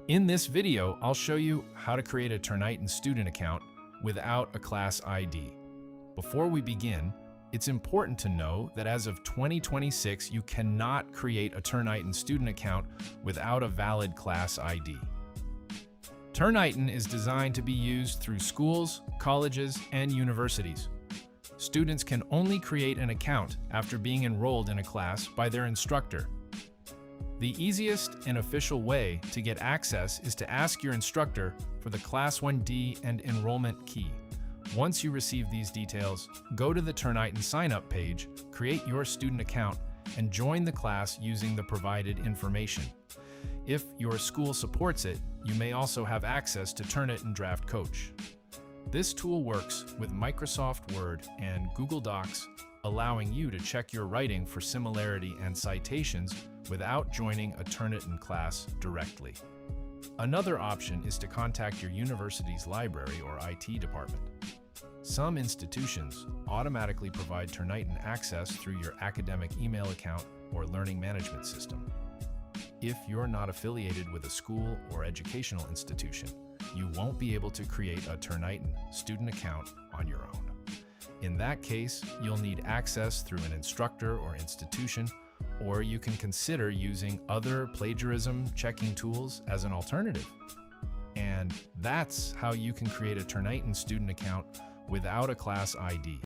In this video, I'll show you how to create a Turnitin student account without a class ID. Before we begin, it's important to know that as of 2026, you cannot create a Turnitin student account without a valid class ID. Turnitin is designed to be used through schools, colleges, and universities. Students can only create an account after being enrolled in a class by their instructor. The easiest and official way to get access is to ask your instructor for the Class 1D and enrollment key. Once you receive these details, go to the Turnitin sign-up page, create your student account, and join the class using the provided information. If your school supports it, you may also have access to Turnitin Draft Coach. This tool works with Microsoft Word and Google Docs, allowing you to check your writing for similarity and citations without joining a Turnitin class directly. Another option is to contact your university's library or IT department. Some institutions automatically provide Turnitin access through your academic email account or learning management system. If you're not affiliated with a school or educational institution, you won't be able to create a Turnitin student account on your own. In that case, you'll need access through an instructor or institution, or you can consider using other plagiarism checking tools as an alternative. And that's how you can create a Turnitin student account without a class ID.